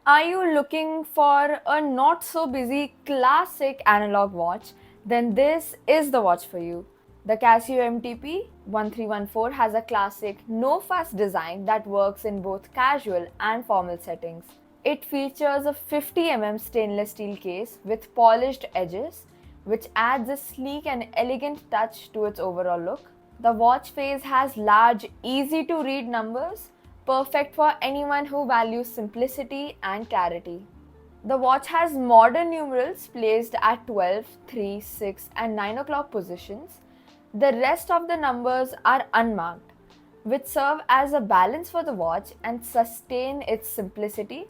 Are you looking for a not so busy classic analog watch? Then this is the watch for you. The Casio MTP-1314 has a classic no-fuss design that works in both casual and formal settings. It features a 50 stainless steel case with polished edges, which adds a sleek and elegant touch to its overall look. The watch face has large, easy to read numbers, perfect for anyone who values simplicity and clarity. The watch has modern numerals placed at 12, 3, 6, and 9 o'clock positions. The rest of the numbers are unmarked, which serve as a balance for the watch and sustain its simplicity,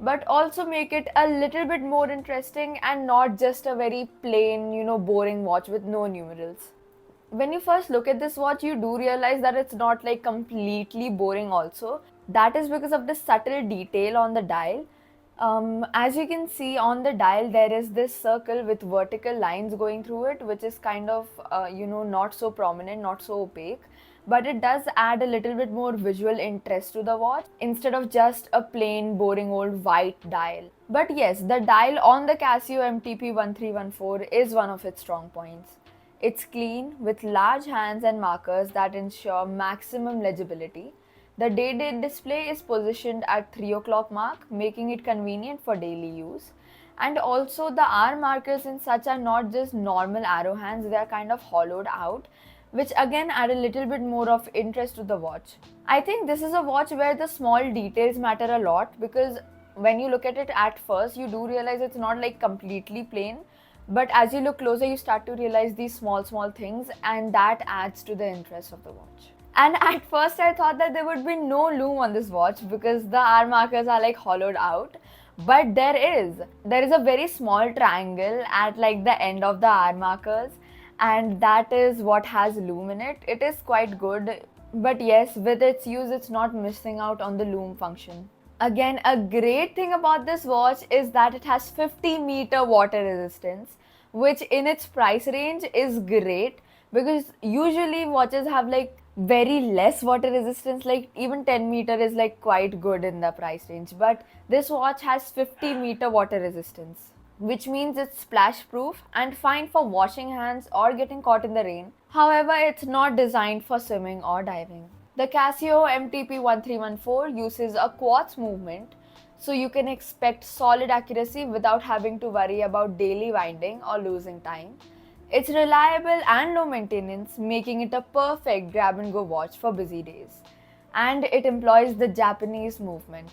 but also make it a little bit more interesting and not just a very plain, boring watch with no numerals. When you first look at this watch, you do realize that it's not like completely boring also. That is because of the subtle detail on the dial. As you can see on the dial, there is this circle with vertical lines going through it, which is kind of, not so prominent, not so opaque. But it does add a little bit more visual interest to the watch instead of just a plain, boring old white dial. But yes, the dial on the Casio MTP-1314 is one of its strong points. It's clean with large hands and markers that ensure maximum legibility. The day-date display is positioned at 3 o'clock mark, making it convenient for daily use. And also the hour markers in such are not just normal arrow hands, they are kind of hollowed out, which again add a little bit more of interest to the watch. I think this is a watch where the small details matter a lot, because when you look at it at first, you do realize it's not like completely plain. But as you look closer, you start to realize these small things, and that adds to the interest of the watch. And at first, I thought that there would be no loom on this watch because the hour markers are like hollowed out. But there is. There is a very small triangle at like the end of the hour markers, and that is what has loom in it. It is quite good. But yes, with its use, it's not missing out on the loom function. Again, a great thing about this watch is that it has 50-meter water resistance, which in its price range is great, because usually watches have like very less water resistance, like even 10-meter is like quite good in the price range, but this watch has 50-meter water resistance, which means it's splash proof and fine for washing hands or getting caught in the rain. However, it's not designed for swimming or diving. The Casio MTP-1314 uses a quartz movement, so you can expect solid accuracy without having to worry about daily winding or losing time. It's reliable and low maintenance, making it a perfect grab-and-go watch for busy days. And it employs the Japanese movement.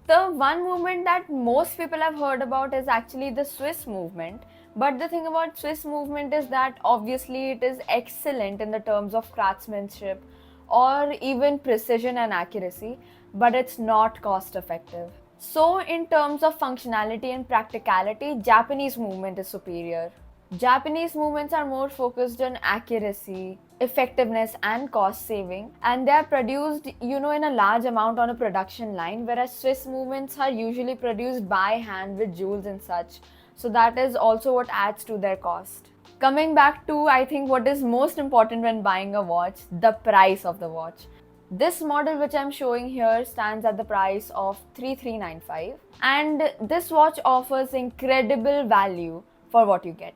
The one movement that most people have heard about is actually the Swiss movement. But the thing about Swiss movement is that obviously it is excellent in the terms of craftsmanship or even precision and accuracy, but it's not cost effective. So in terms of functionality and practicality, Japanese movement is superior. Japanese movements are more focused on accuracy, effectiveness and cost saving, and they are produced, in a large amount on a production line, whereas Swiss movements are usually produced by hand with jewels and such. So that is also what adds to their cost. Coming back to, I think, what is most important when buying a watch, the price of the watch. This model which I'm showing here stands at the price of 3395, and this watch offers incredible value for what you get.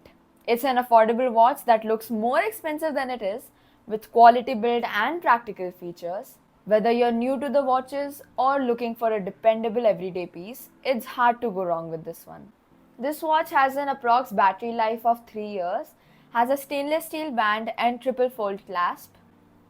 It's an affordable watch that looks more expensive than it is, with quality build and practical features. Whether you're new to the watches or looking for a dependable everyday piece, it's hard to go wrong with this one. This watch has an approx battery life of 3 years, has a stainless steel band and triple fold clasp.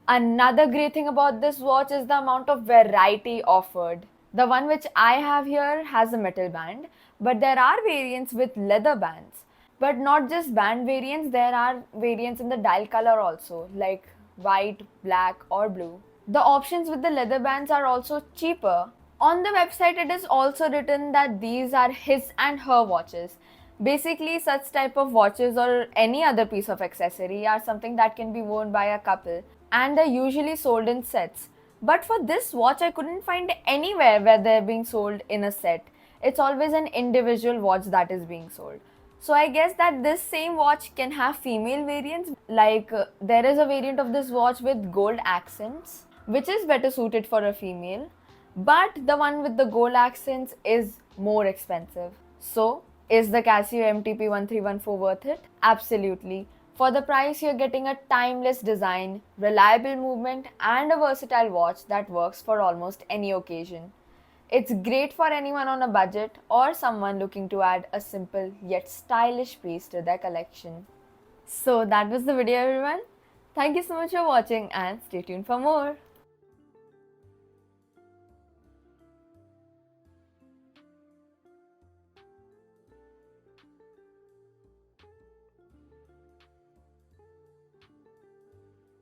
Another great thing about this watch is the amount of variety offered. The one which I have here has a metal band, but there are variants with leather bands. But not just band variants, there are variants in the dial color also, like white, black or blue. The options with the leather bands are also cheaper. On the website, it is also written that these are his and her watches. Basically, such type of watches or any other piece of accessory are something that can be worn by a couple, and are usually sold in sets. But for this watch, I couldn't find anywhere where they're being sold in a set. It's always an individual watch that is being sold. So I guess that this same watch can have female variants, like there is a variant of this watch with gold accents, which is better suited for a female. But the one with the gold accents is more expensive. So, is the Casio MTP-1314 worth it? Absolutely. For the price, you're getting a timeless design, reliable movement, and a versatile watch that works for almost any occasion. It's great for anyone on a budget or someone looking to add a simple yet stylish piece to their collection. So that was the video, everyone. Thank you so much for watching and stay tuned for more.